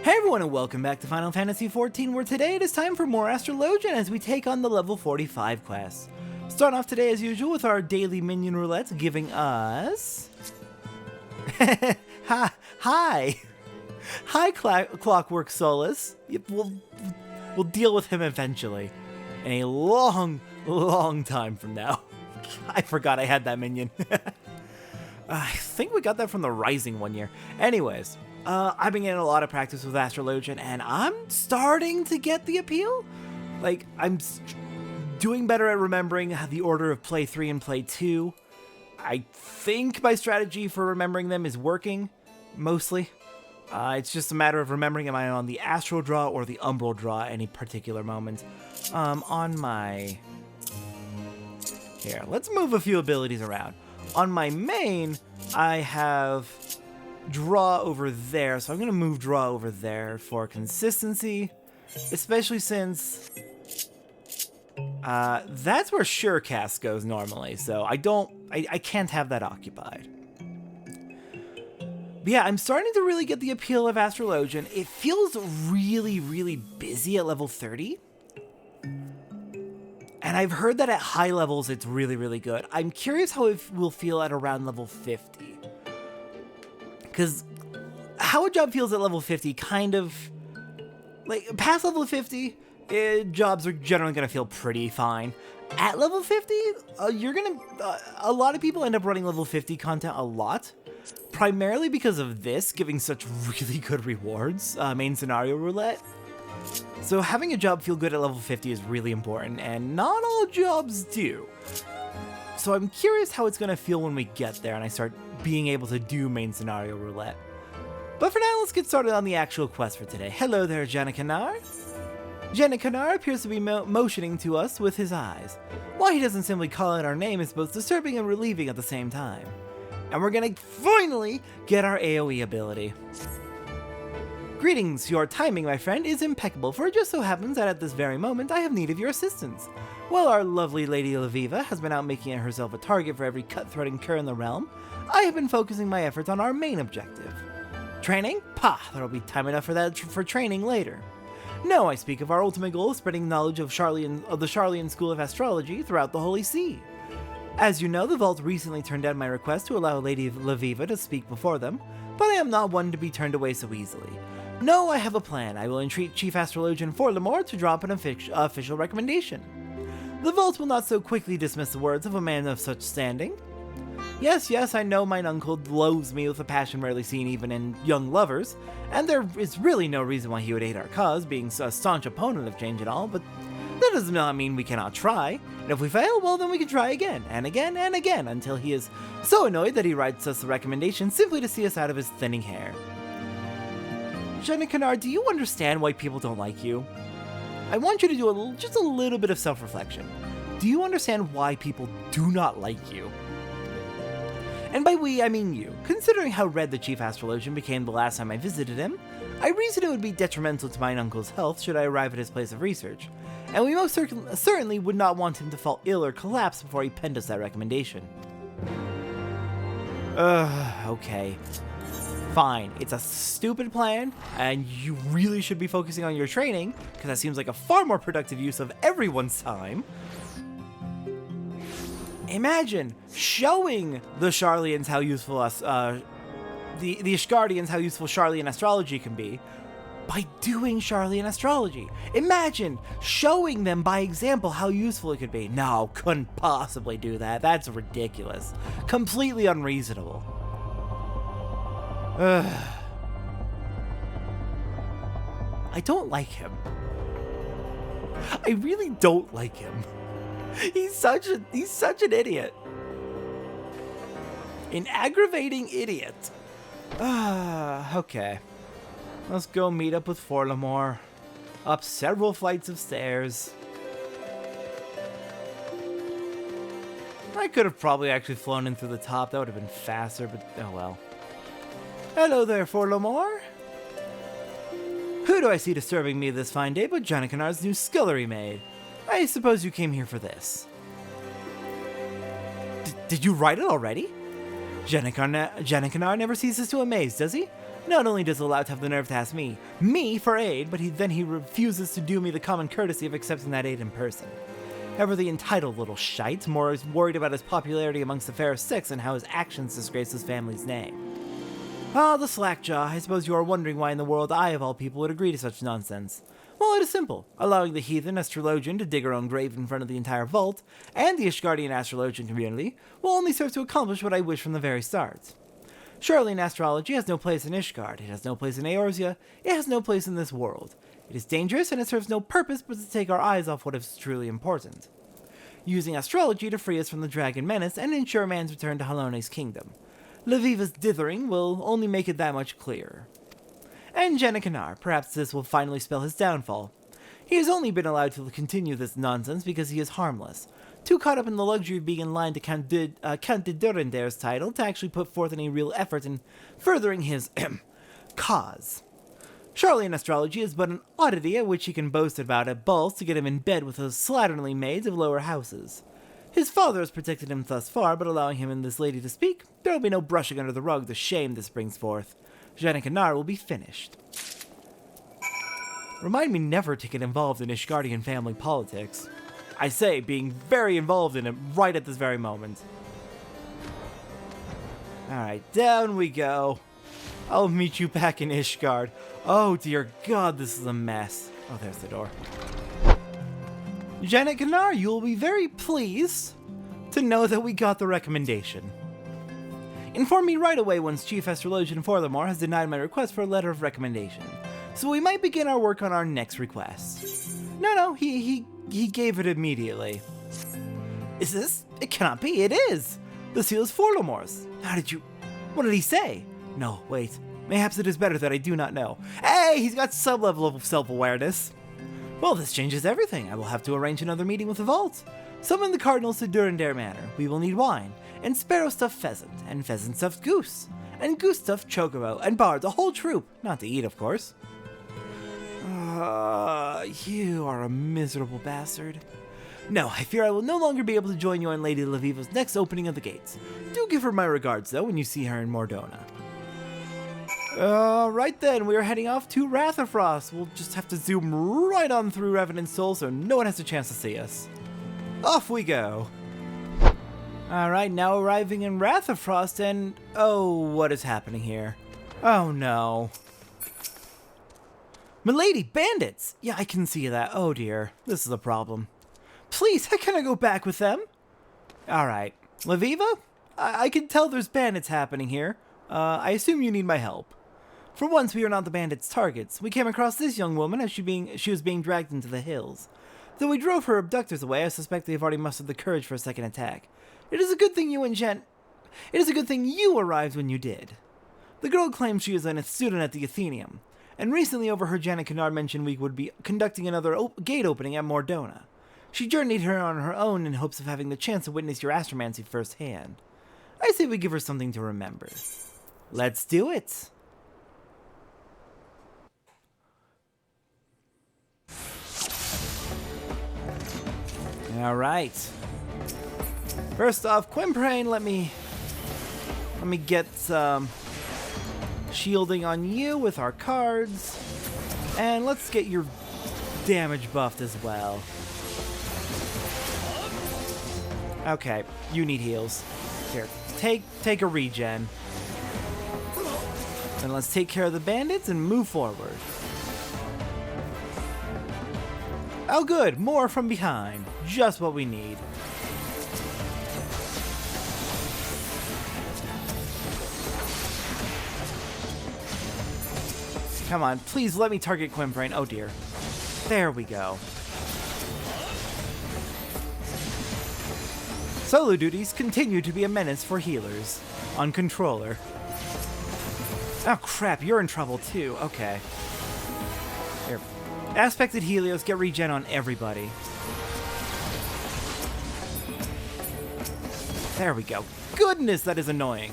Hey everyone and welcome back to Final Fantasy XIV, where today it is time for more Astrologian as we take on the level 45 quest. Starting off today as usual with our daily minion roulette giving us... Hi! Hi Clockwork Solace. We'll deal with him eventually. In a long time from now. I forgot I had that minion. I think we got that from the Rising one year. Anyways, I've been getting a lot of practice with Astrologian, and I'm starting to get the appeal. Like, I'm doing better at remembering the order of play 3 and play 2. I think my strategy for remembering them is working, mostly. It's just a matter of remembering am I on the Astral draw or the Umbral draw at any particular moment. On my... Here, let's move a few abilities around. On my main, I have draw over there, so I'm going to move draw over there for consistency, especially since that's where Surecast goes normally, so I can't have that occupied. But yeah, I'm starting to really get the appeal of Astrologian. It feels really busy at level 30. And I've heard that at high levels, it's really good. I'm curious how it will feel at around level 50. Because how a job feels at level 50 kind of... Like, past level 50, jobs are generally going to feel pretty fine. At level 50, you're going to... a lot of people end up running level 50 content a lot. Primarily because of this, giving such really good rewards. Main scenario roulette. So having a job feel good at level 50 is really important, and not all jobs do. So I'm curious how it's going to feel when we get there and I start being able to do main scenario roulette. But for now, let's get started on the actual quest for today. Hello there, Janikanar. Janikanar appears to be motioning to us with his eyes. Why he doesn't simply call out our name is both disturbing and relieving at the same time. And we're going to finally get our AoE ability. Greetings, your timing, my friend, is impeccable, for it just so happens that at this very moment I have need of your assistance. While our lovely Lady Laviva has been out making herself a target for every cut-throating cur in the realm, I have been focusing my efforts on our main objective. Training? Pah, there'll be time enough for that for training later. No, I speak of our ultimate goal of spreading knowledge of the Sharlayan School of Astrology throughout the Holy See. As you know, the Vault recently turned down my request to allow Lady Laviva to speak before them, but I am not one to be turned away so easily. No, I have a plan. I will entreat Chief Astrologian Forlamore to drop an official recommendation. The Vault will not so quickly dismiss the words of a man of such standing. Yes, I know mine uncle loathes me with a passion rarely seen even in young lovers, and there is really no reason why he would hate our cause, being a staunch opponent of change and all, but that does not mean we cannot try, and if we fail, well then we can try again, and again, and again, until he is so annoyed that he writes us a recommendation simply to see us out of his thinning hair. Janikanar, do you understand why people don't like you? I want you to do just a little bit of self-reflection. Do you understand why people do not like you? And by we, I mean you. Considering how red the Chief Astrologian became the last time I visited him, I reason it would be detrimental to mine uncle's health should I arrive at his place of research, and we most certainly would not want him to fall ill or collapse before he penned us that recommendation. Okay. Fine, it's a stupid plan, and you really should be focusing on your training, because that seems like a far more productive use of everyone's time. Imagine showing the Sharlayans how useful the Ishgardians how useful Sharlayan astrology can be by doing Sharlayan astrology. Imagine showing them by example how useful it could be. No, couldn't possibly do that. That's ridiculous. Completely unreasonable. I don't like him. I really don't like him. He's such an idiot. An aggravating idiot. Okay. Let's go meet up with Forlamore. Up several flights of stairs. I could have probably actually flown in through the top. That would have been faster, but oh well. Hello there, Forlamore. Who do I see disturbing me this fine day but Janikanar's new scullery maid? I suppose you came here for this. Did you write it already? Janikanar never ceases to amaze, does he? Not only does Alout have the nerve to ask me for aid, but he refuses to do me the common courtesy of accepting that aid in person. Ever the entitled little shite, more is worried about his popularity amongst the fair sex and how his actions disgrace his family's name. Ah, the slackjaw. I suppose you are wondering why in the world I, of all people, would agree to such nonsense. Well, it is simple. Allowing the heathen astrologian to dig her own grave in front of the entire vault, and the Ishgardian astrologian community, will only serve to accomplish what I wish from the very start. Surely astrology has no place in Ishgard, it has no place in Eorzea, it has no place in this world. It is dangerous, and it serves no purpose but to take our eyes off what is truly important. Using astrology to free us from the dragon menace and ensure man's return to Halone's kingdom. Leviva's dithering will only make it that much clearer. And Jennicanar, perhaps this will finally spell his downfall. He has only been allowed to continue this nonsense because he is harmless, too caught up in the luxury of being in line to Count de Durendair's title to actually put forth any real effort in furthering his cause. Surely an astrology is but an oddity at which he can boast about at balls to get him in bed with those slatternly maids of lower houses. His father has protected him thus far, but allowing him and this lady to speak, there will be no brushing under the rug the shame this brings forth. Jennicanar will be finished. Remind me never to get involved in Ishgardian family politics. I say, being very involved in it right at this very moment. Alright, down we go. I'll meet you back in Ishgard. Oh dear God, this is a mess. Oh, there's the door. Jennicanar, you will be very pleased to know that we got the recommendation. Inform me right away once Chief Astrologian Forlamore has denied my request for a letter of recommendation, so we might begin our work on our next request. No, he gave it immediately. Is this? It cannot be. It is. The seal is Forlamore's. What did he say? No, wait. Mayhaps it is better that I do not know. Hey, he's got some level of self-awareness. Well, this changes everything. I will have to arrange another meeting with the vault. Summon the cardinals to Durendair Manor. We will need wine, and sparrow-stuffed pheasant, and pheasant-stuffed goose, and goose-stuffed chocobo, and bards, a whole troop. Not to eat, of course. You are a miserable bastard. No, I fear I will no longer be able to join you on Lady Leviva's next opening of the gates. Do give her my regards, though, when you see her in Mordona. Right then, we are heading off to Rathafrost. We'll just have to zoom right on through Revenant Soul so no one has a chance to see us. Off we go. Alright, now arriving in Rathafrost and... oh, what is happening here? Oh no. Milady, bandits! Yeah, I can see that. Oh dear, this is a problem. Please, how can I go back with them? Alright, Leviva? I can tell there's bandits happening here. I assume you need my help. For once, we are not the bandits' targets. We came across this young woman as she was being dragged into the hills. Though we drove her abductors away, I suspect they have already mustered the courage for a second attack. It is a good thing you arrived when you did. The girl claims she is a student at the Athenaeum, and recently overheard Jennicanar mention we would be conducting another gate opening at Mordona. She journeyed here on her own in hopes of having the chance to witness your astromancy firsthand. I say we give her something to remember. Let's do it! Alright. First off, Quimprain, let me get some shielding on you with our cards. And let's get your damage buffed as well. Okay, you need heals. Here, take a regen. And let's take care of the bandits and move forward. Oh good, more from behind. Just what we need. Come on, please let me target Quimprain. Oh dear. There we go. Solo duties continue to be a menace for healers. On controller. Oh crap, you're in trouble too. Okay. Here. Aspected Helios, get regen on everybody. There we go. Goodness, that is annoying.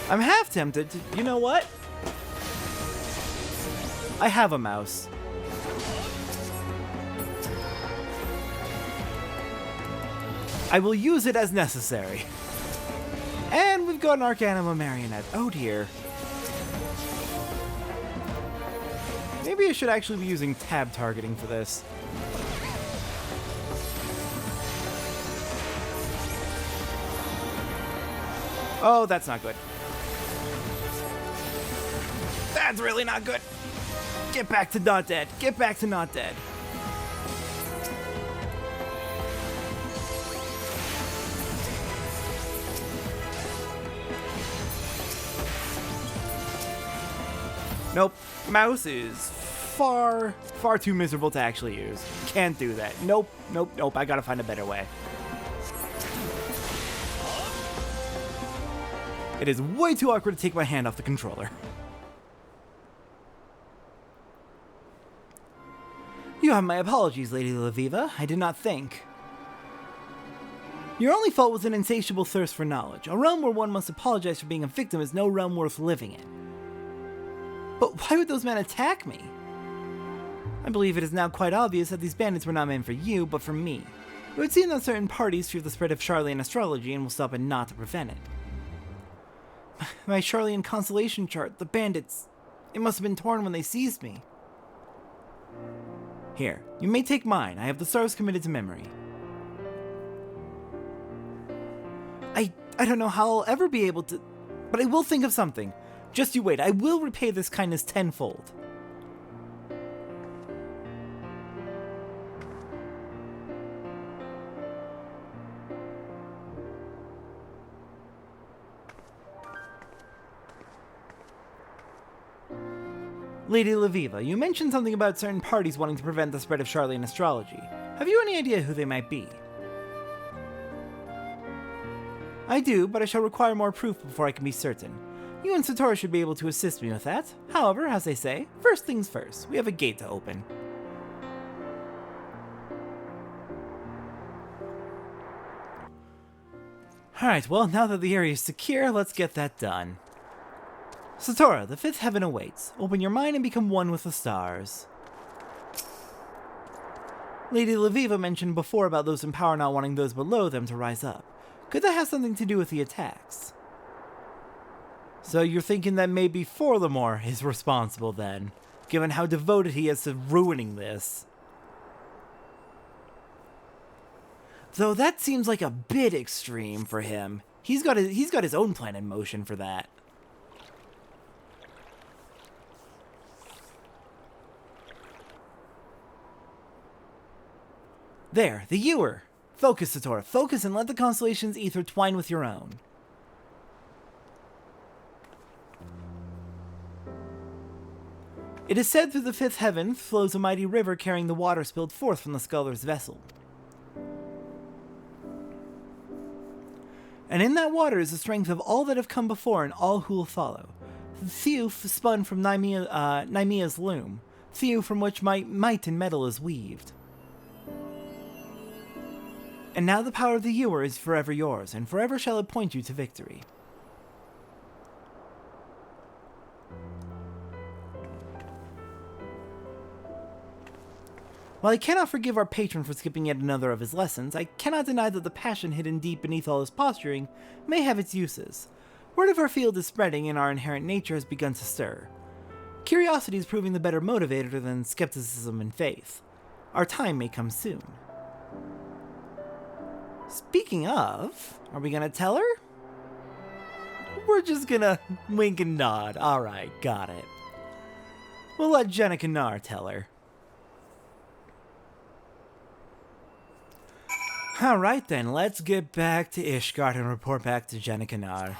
I'm half tempted to... you know what? I have a mouse. I will use it as necessary. And we've got an Arcanima Marionette. Oh dear. Maybe I should actually be using tab targeting for this. Oh, that's not good. That's really not good. Get back to not dead. Get back to not dead. Nope. Mouse is far too miserable to actually use. Can't do that. Nope. I gotta find a better way. It is way too awkward to take my hand off the controller. You have my apologies, Lady Laviva. I did not think. Your only fault was an insatiable thirst for knowledge. A realm where one must apologize for being a victim is no realm worth living in. But why would those men attack me? I believe it is now quite obvious that these bandits were not meant for you, but for me. It would seem that certain parties fear the spread of Charlian astrology and will stop at naught to prevent it. My Charlian constellation chart, the bandits. It must have been torn when they seized me. Here, you may take mine. I have the stars committed to memory. I don't know how I'll ever be able to, but I will think of something. Just you wait, I will repay this kindness tenfold. Lady Laviva, you mentioned something about certain parties wanting to prevent the spread of Charlian astrology. Have you any idea who they might be? I do, but I shall require more proof before I can be certain. You and Satora should be able to assist me with that. However, as they say, first things first, we have a gate to open. Alright, well, now that the area is secure, let's get that done. Satora, the fifth heaven awaits. Open your mind and become one with the stars. Lady Laviva mentioned before about those in power not wanting those below them to rise up. Could that have something to do with the attacks? So you're thinking that maybe Forlamore is responsible then, given how devoted he is to ruining this. Though that seems like a bit extreme for him. He's got his own plan in motion for that. There, the Ewer. Focus, Satora. Focus and let the constellation's ether twine with your own. It is said through the fifth heaven flows a mighty river carrying the water spilled forth from the Sculler's vessel. And in that water is the strength of all that have come before and all who will follow. Thew spun from Nymea's loom, Thew from which might and metal is weaved. And now the power of the Ewer is forever yours, and forever shall it point you to victory. While I cannot forgive our patron for skipping yet another of his lessons, I cannot deny that the passion hidden deep beneath all his posturing may have its uses. Word of our field is spreading and our inherent nature has begun to stir. Curiosity is proving the better motivator than skepticism and faith. Our time may come soon. Speaking of, are we gonna tell her? We're just gonna wink and nod. Alright, got it. We'll let Jenna Kanar tell her. Alright then, let's get back to Ishgard and report back to Jenna Kanar.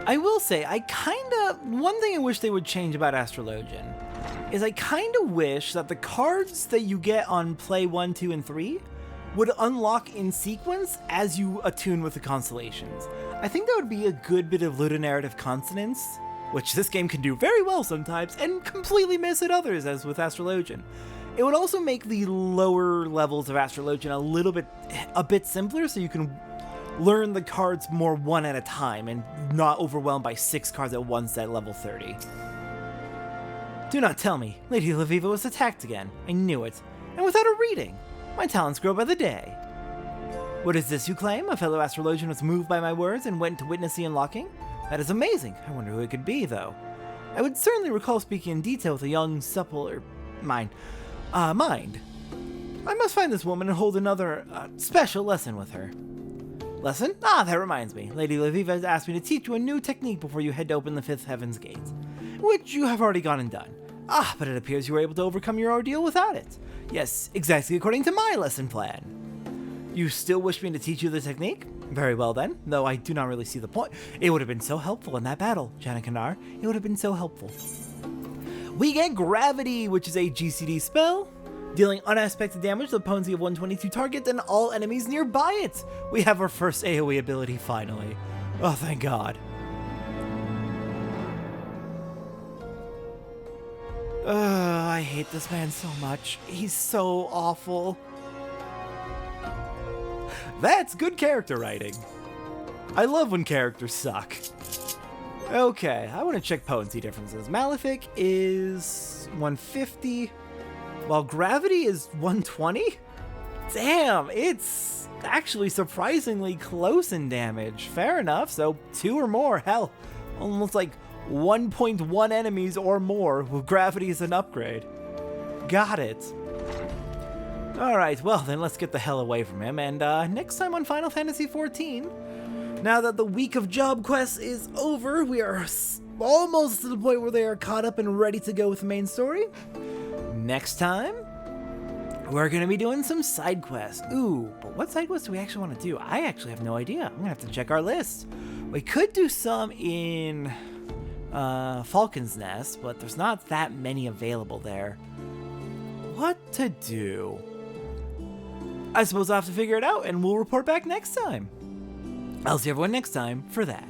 I will say, one thing I wish they would change about Astrologian is I kinda wish that the cards that you get on play 1, 2, and 3 would unlock in sequence as you attune with the constellations. I think that would be a good bit of ludonarrative consonance, which this game can do very well sometimes, and completely miss at others, as with Astrologian. It would also make the lower levels of Astrologian a bit simpler, so you can learn the cards more one at a time, and not overwhelmed by 6 cards at once at level 30. Do not tell me, Lady Laviva was attacked again. I knew it. And without a reading. My talents grow by the day. What is this you claim? A fellow astrologian was moved by my words and went to witness the unlocking? That is amazing. I wonder who it could be, though. I would certainly recall speaking in detail with a young, supple, mind. I must find this woman and hold another, special lesson with her. Lesson? Ah, that reminds me. Lady Laviva has asked me to teach you a new technique before you head to open the 5th Heaven's Gates, which you have already gone and done. Ah, but it appears you were able to overcome your ordeal without it. Yes, exactly according to my lesson plan. You still wish me to teach you the technique? Very well then, though I do not really see the point. It would have been so helpful in that battle, Janakanar. It would have been so helpful. We get Gravity, which is a GCD spell, dealing unexpected damage to the potency of 122 targets and all enemies nearby it. We have our first AoE ability finally. Oh, thank God. I hate this man so much. He's so awful. That's good character writing. I love when characters suck. Okay, I want to check potency differences. Malefic is 150, while Gravity is 120? Damn, it's actually surprisingly close in damage. Fair enough, so 2 or more, hell, almost like 1.1 enemies or more with Gravity as an upgrade. Got it. Alright, well then let's get the hell away from him, and next time on Final Fantasy XIV, now that the week of job quests is over, we are almost to the point where they are caught up and ready to go with the main story. Next time, we're going to be doing some side quests. Ooh, but what side quests do we actually want to do? I actually have no idea. I'm going to have to check our list. We could do some in Falcon's Nest, but there's not that many available there. What to do? I suppose I'll have to figure it out, and we'll report back next time. I'll see everyone next time for that.